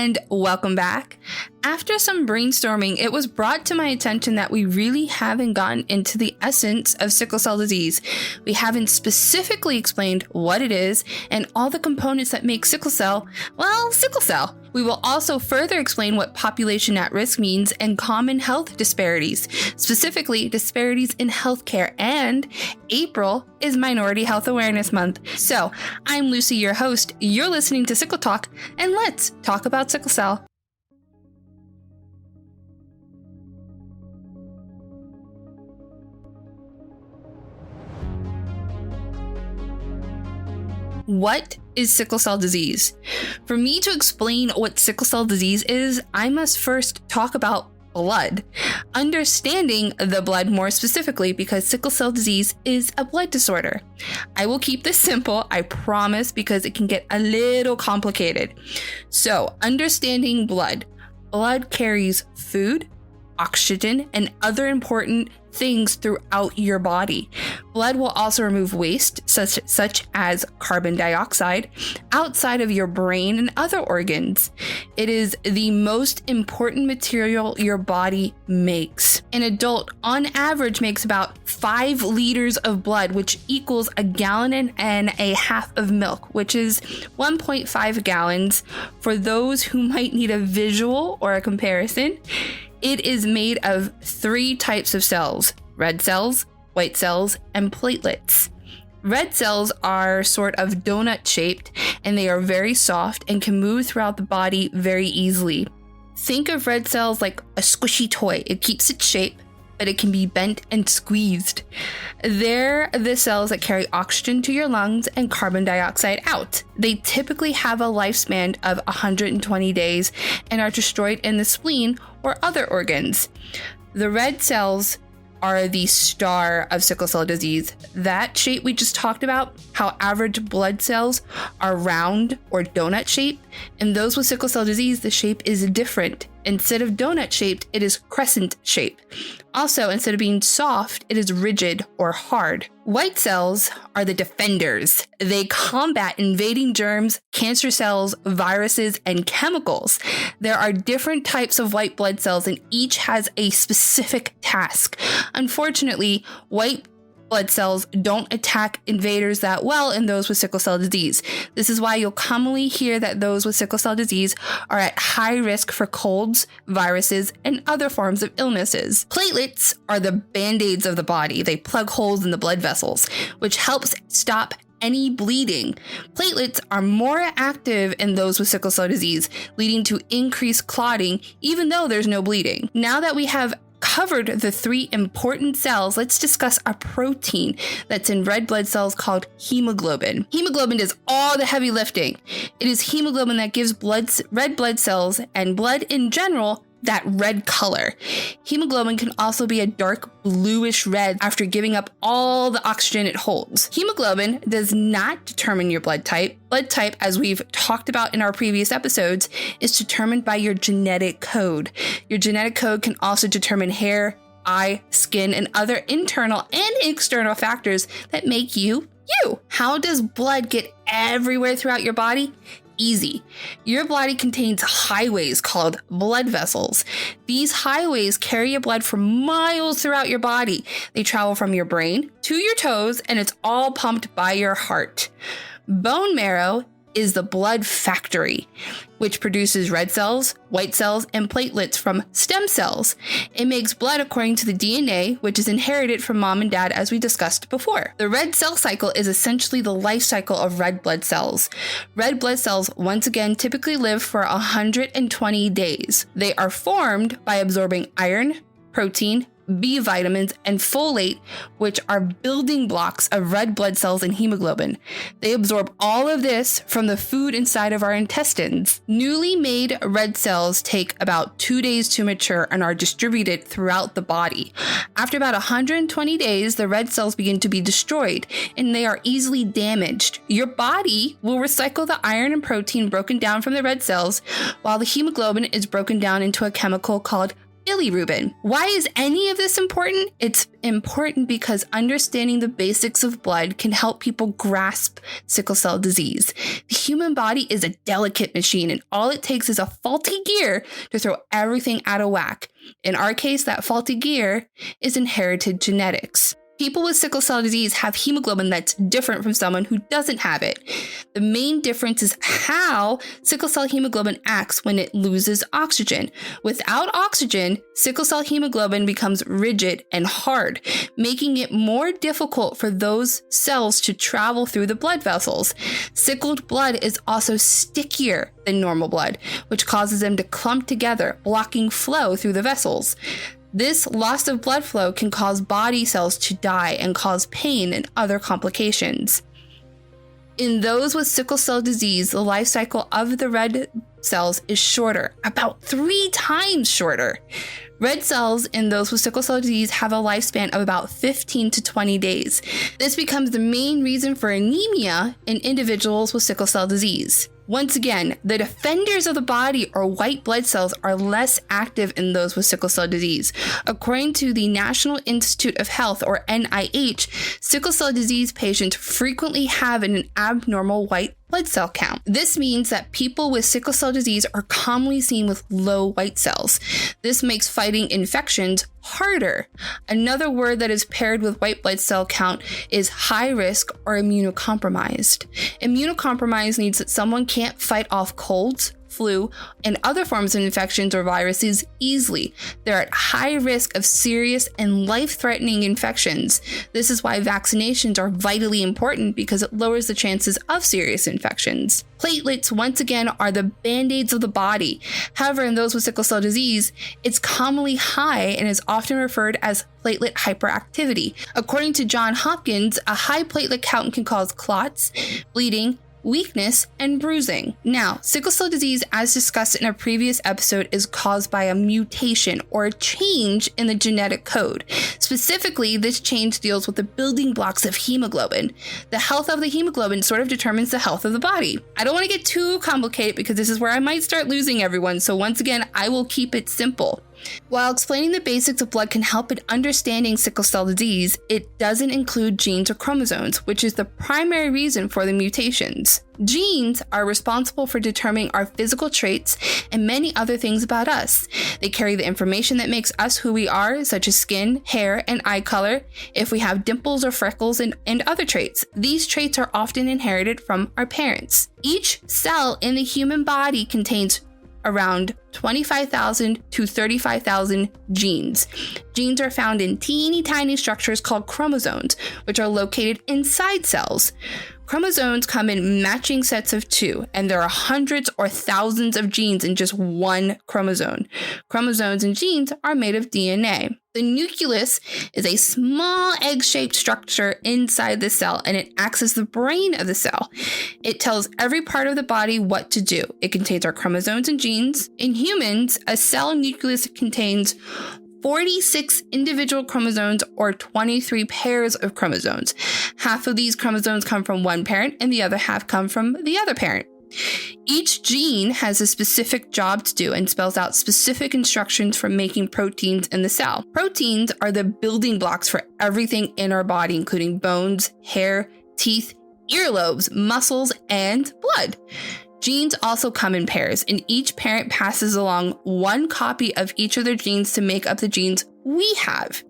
and welcome back. After some brainstorming, it was brought to my attention that we really haven't gotten into the essence of sickle cell disease. We haven't specifically explained what it is and all the components that make sickle cell, well, sickle cell. We will also further explain what population at risk means and common health disparities, specifically disparities in healthcare, and April is Minority Health Awareness Month. So, I'm Lucy, your host. You're listening to Sickle Talk, and let's talk about sickle cell. What is sickle cell disease? For me to explain what sickle cell disease is, I must first talk about blood. Understanding the blood more specifically, because sickle cell disease is a blood disorder. I will keep this simple, I promise, because it can get a little complicated. So, understanding blood. Blood carries food, oxygen, and other important things throughout your body. Blood will also remove waste, such as carbon dioxide, outside of your brain and other organs. It is the most important material your body makes. An adult, on average, makes about 5 liters of blood, which equals a gallon and a half of milk, which is 1.5 gallons. For those who might need a visual or a comparison, it is made of 3 types of cells: red cells, white cells, and platelets. Red cells are sort of donut shaped, and they are very soft and can move throughout the body very easily. Think of red cells like a squishy toy. It keeps its shape, but it can be bent and squeezed. They're the cells that carry oxygen to your lungs and carbon dioxide out. They typically have a lifespan of 120 days and are destroyed in the spleen or other organs. The red cells are the star of sickle cell disease. That shape we just talked about, how average blood cells are round or donut shaped, and those with sickle cell disease, the shape is different. Instead of donut shaped, it is crescent shaped. Also, instead of being soft, it is rigid or hard. White cells are the defenders. They combat invading germs, cancer cells, viruses, and chemicals. There are different types of white blood cells, and each has a specific task. Unfortunately, white blood cells don't attack invaders that well in those with sickle cell disease. This is why you'll commonly hear that those with sickle cell disease are at high risk for colds, viruses, and other forms of illnesses. Platelets are the band-aids of the body. They plug holes in the blood vessels, which helps stop any bleeding. Platelets are more active in those with sickle cell disease, leading to increased clotting even though there's no bleeding. Now that we have covered the 3 important cells, let's discuss a protein that's in red blood cells called hemoglobin. Hemoglobin does all the heavy lifting. It is hemoglobin that gives red blood cells and blood in general that red color. Hemoglobin can also be a dark bluish red after giving up all the oxygen it holds. Hemoglobin does not determine your blood type. Blood type, as we've talked about in our previous episodes, is determined by your genetic code. Your genetic code can also determine hair, eye, skin, and other internal and external factors that make you you. How does blood get everywhere throughout your body? Easy. Your body contains highways called blood vessels. These highways carry your blood for miles throughout your body. They travel from your brain to your toes, and it's all pumped by your heart. Bone marrow is the blood factory, which produces red cells, white cells, and platelets from stem cells. It makes blood according to the DNA, which is inherited from mom and dad, as we discussed before. The red cell cycle is essentially the life cycle of red blood cells. Red blood cells, once again, typically live for 120 days. They are formed by absorbing iron, protein, B vitamins, and folate, which are building blocks of red blood cells and hemoglobin. They absorb all of this from the food inside of our intestines. Newly made red cells take about 2 days to mature and are distributed throughout the body. After about 120 days, the red cells begin to be destroyed, and they are easily damaged. Your body will recycle the iron and protein broken down from the red cells, while the hemoglobin is broken down into a chemical called bilirubin. Why is any of this important? It's important because understanding the basics of blood can help people grasp sickle cell disease. The human body is a delicate machine, and all it takes is a faulty gear to throw everything out of whack. In our case, that faulty gear is inherited genetics. People with sickle cell disease have hemoglobin that's different from someone who doesn't have it. The main difference is how sickle cell hemoglobin acts when it loses oxygen. Without oxygen, sickle cell hemoglobin becomes rigid and hard, making it more difficult for those cells to travel through the blood vessels. Sickled blood is also stickier than normal blood, which causes them to clump together, blocking flow through the vessels. This loss of blood flow can cause body cells to die and cause pain and other complications. In those with sickle cell disease, the life cycle of the red cells is shorter, about 3 times shorter. Red cells in those with sickle cell disease have a lifespan of about 15 to 20 days. This becomes the main reason for anemia in individuals with sickle cell disease. Once again, the defenders of the body, or white blood cells, are less active in those with sickle cell disease. According to the National Institute of Health, or NIH, sickle cell disease patients frequently have an abnormal white blood cell count. This means that people with sickle cell disease are commonly seen with low white cells. This makes fighting infections harder. Another word that is paired with white blood cell count is high risk or immunocompromised. Immunocompromised means that someone can't fight off colds, flu, and other forms of infections or viruses easily. They're at high risk of serious and life-threatening infections. This is why vaccinations are vitally important, because it lowers the chances of serious infections. Platelets, once again, are the band-aids of the body. However, in those with sickle cell disease, it's commonly high and is often referred as platelet hyperactivity. According to Johns Hopkins, a high platelet count can cause clots, bleeding, weakness, and bruising. Now, sickle cell disease, as discussed in a previous episode, is caused by a mutation or a change in the genetic code. Specifically, this change deals with the building blocks of hemoglobin. The health of the hemoglobin sort of determines the health of the body. I don't want to get too complicated because this is where I might start losing everyone, so once again, I will keep it simple. While explaining the basics of blood can help in understanding sickle cell disease, it doesn't include genes or chromosomes, which is the primary reason for the mutations. Genes are responsible for determining our physical traits and many other things about us. They carry the information that makes us who we are, such as skin, hair, and eye color, if we have dimples or freckles, and other traits. These traits are often inherited from our parents. Each cell in the human body contains around 25,000 to 35,000 genes. Genes are found in teeny tiny structures called chromosomes, which are located inside cells. Chromosomes come in matching sets of 2, and there are hundreds or thousands of genes in just one chromosome. Chromosomes and genes are made of DNA. The nucleus is a small egg-shaped structure inside the cell, and it acts as the brain of the cell. It tells every part of the body what to do. It contains our chromosomes and genes. In humans, a cell nucleus contains 46 individual chromosomes, or 23 pairs of chromosomes. Half of these chromosomes come from one parent and the other half come from the other parent. Each gene has a specific job to do and spells out specific instructions for making proteins in the cell. Proteins are the building blocks for everything in our body, including bones, hair, teeth, earlobes, muscles, and blood. Genes also come in pairs, and each parent passes along one copy of each of their genes to make up the genes we have.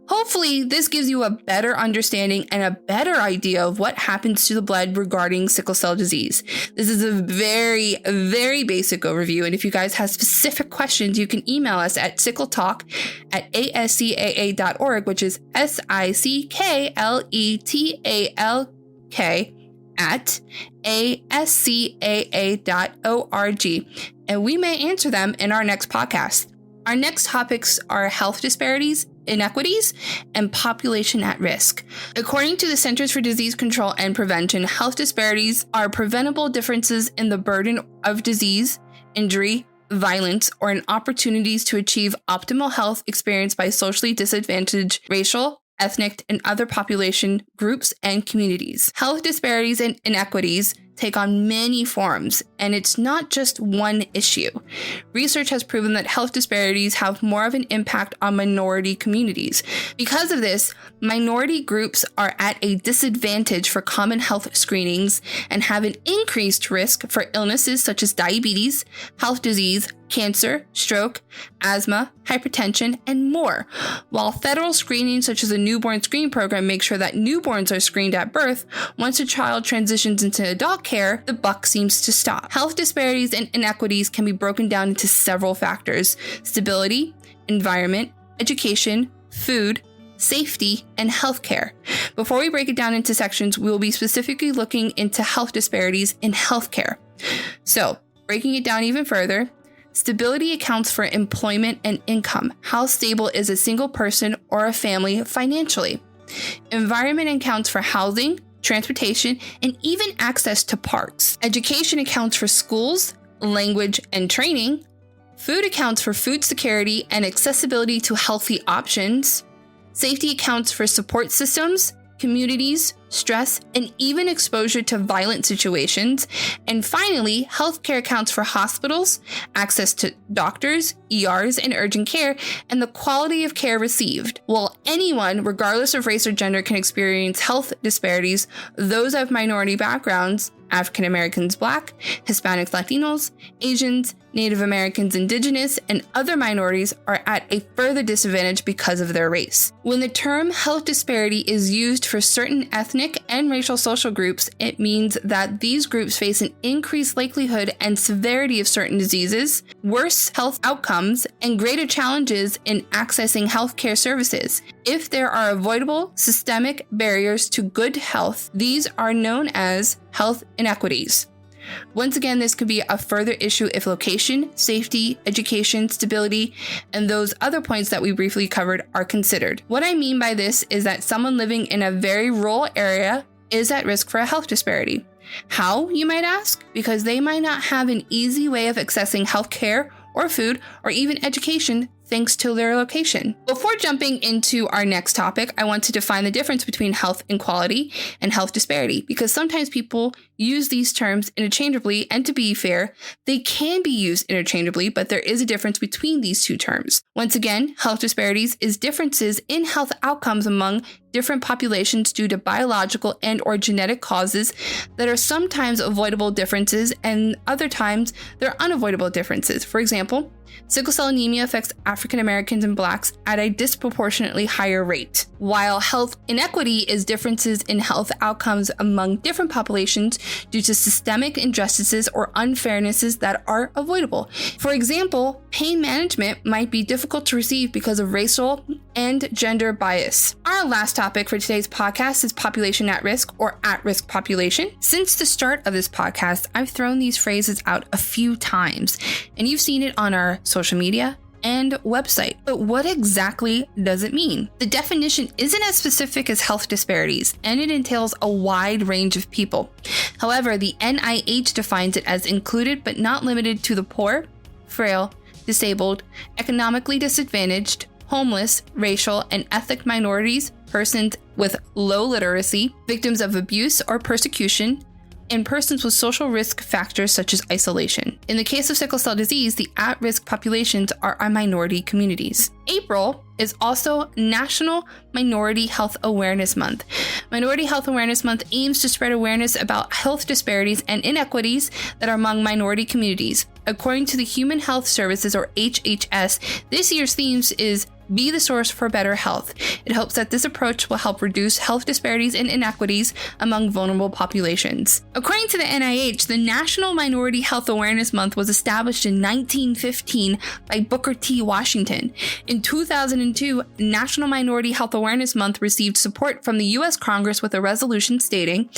Hopefully, this gives you a better understanding and a better idea of what happens to the blood regarding sickle cell disease. This is a very, very basic overview, and if you guys have specific questions, you can email us at sickletalk@ascaa.org, which is SICKLETALK at ascaa.org, and we may answer them in our next podcast. Our next topics are health disparities, inequities, and population at risk. According to the Centers for Disease Control and Prevention, health disparities are preventable differences in the burden of disease, injury, violence, or in opportunities to achieve optimal health experienced by socially disadvantaged racial, ethnic, and other population groups and communities. Health disparities and inequities take on many forms, and it's not just one issue. Research has proven that health disparities have more of an impact on minority communities. Because of this, minority groups are at a disadvantage for common health screenings and have an increased risk for illnesses such as diabetes, heart disease, cancer, stroke, asthma, hypertension, and more. While federal screenings such as the newborn screening program make sure that newborns are screened at birth, once a child transitions into adult care, the buck seems to stop. Health disparities and inequities can be broken down into several factors: stability, environment, education, food, safety, and healthcare. Before we break it down into sections, we will be specifically looking into health disparities in healthcare. So, breaking it down even further, stability accounts for employment and income. How stable is a single person or a family financially? Environment accounts for housing, transportation, and even access to parks. Education accounts for schools, language, and training. Food accounts for food security and accessibility to healthy options. Safety accounts for support systems, communities, stress, and even exposure to violent situations. And finally, healthcare accounts for hospitals, access to doctors, ERs, and urgent care, and the quality of care received. While anyone, regardless of race or gender, can experience health disparities, those of minority backgrounds, African Americans, Black, Hispanics, Latinos, Asians, Native Americans, Indigenous, and other minorities are at a further disadvantage because of their race. When the term health disparity is used for certain ethnic and racial social groups, it means that these groups face an increased likelihood and severity of certain diseases, worse health outcomes, and greater challenges in accessing healthcare services. If there are avoidable systemic barriers to good health, these are known as health inequities. Once again, this could be a further issue if location, safety, education, stability, and those other points that we briefly covered are considered. What I mean by this is that someone living in a very rural area is at risk for a health disparity. How, you might ask? Because they might not have an easy way of accessing healthcare or food or even education thanks to their location. Before jumping into our next topic, I want to define the difference between health inequality and health disparity, because sometimes people use these terms interchangeably, and to be fair, they can be used interchangeably, but there is a difference between these two terms. Once again, health disparities is differences in health outcomes among different populations due to biological and or genetic causes that are sometimes avoidable differences and other times they're unavoidable differences. For example, sickle cell anemia affects African Americans and Blacks at a disproportionately higher rate, while health inequity is differences in health outcomes among different populations due to systemic injustices or unfairnesses that are avoidable. For example, pain management might be difficult to receive because of racial and gender bias. Our last topic for today's podcast is population at risk or at-risk population. Since the start of this podcast, I've thrown these phrases out a few times, and you've seen it on our social media and website. But what exactly does it mean? The definition isn't as specific as health disparities, and it entails a wide range of people. However, the NIH defines it as included but not limited to the poor, frail, disabled, economically disadvantaged, homeless, racial, and ethnic minorities, persons with low literacy, victims of abuse or persecution, and persons with social risk factors such as isolation. In the case of sickle cell disease, the at-risk populations are our minority communities. April is also National Minority Health Awareness Month. Minority Health Awareness Month aims to spread awareness about health disparities and inequities that are among minority communities. According to the Human Health Services, or HHS, this year's theme is Be the Source for Better Health. It hopes that this approach will help reduce health disparities and inequities among vulnerable populations. According to the NIH, the National Minority Health Awareness Month was established in 1915 by Booker T. Washington. In 2002, National Minority Health Awareness Month received support from the U.S. Congress with a resolution stating,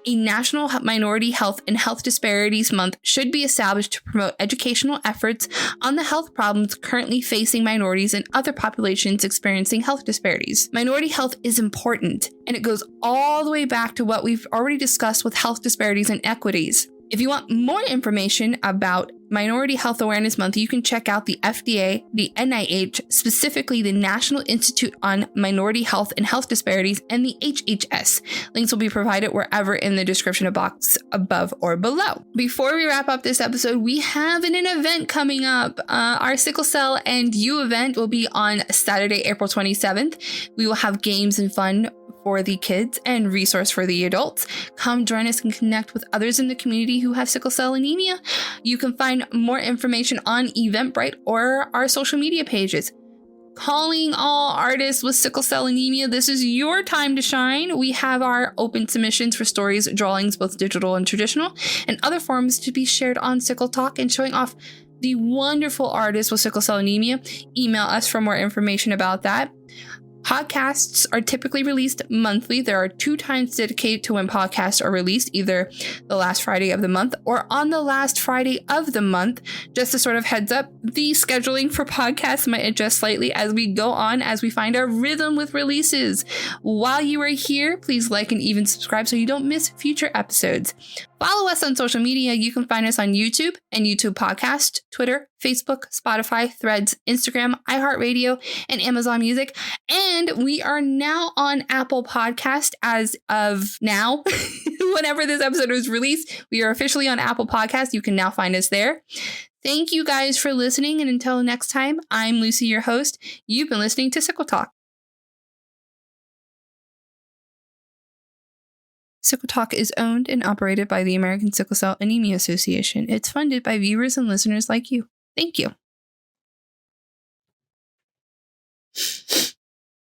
a National Minority Health and Health Disparities Month should be established to promote educational efforts on the health problems currently facing minorities and other populations experiencing health disparities. Minority health is important, and it goes all the way back to what we've already discussed with health disparities and equities. If you want more information about Minority Health Awareness Month, you can check out the FDA, the NIH, specifically the National Institute on Minority Health and Health Disparities, and the HHS. Links will be provided wherever in the description box above or below. Before we wrap up this episode, we have an event coming up. Our Sickle Cell and You event will be on Saturday, April 27th. We will have games and fun for the kids and resource for the adults. Come join us and connect with others in the community who have sickle cell anemia. You can find more information on Eventbrite or our social media pages. Calling all artists with sickle cell anemia, this is your time to shine. We have our open submissions for stories, drawings, both digital and traditional, and other forms to be shared on Sickle Talk and showing off the wonderful artists with sickle cell anemia. Email us for more information about that. Podcasts are typically released monthly. There are 2 times dedicated to when podcasts are released, either the last Friday of the month or on the last Friday of the month. Just a sort of heads up, the scheduling for podcasts might adjust slightly as we go on, as we find our rhythm with releases. While you are here, please like and even subscribe so you don't miss future episodes. Follow us on social media. You can find us on YouTube and YouTube Podcast, Twitter, Facebook, Spotify, Threads, Instagram, iHeartRadio, and Amazon Music. And we are now on Apple Podcast as of now. Whenever this episode is released, we are officially on Apple Podcast. You can now find us there. Thank you guys for listening. And until next time, I'm Lucy, your host. You've been listening to Sickle Talk. Sickle Talk is owned and operated by the American Sickle Cell Anemia Association. It's funded by viewers and listeners like you. Thank you.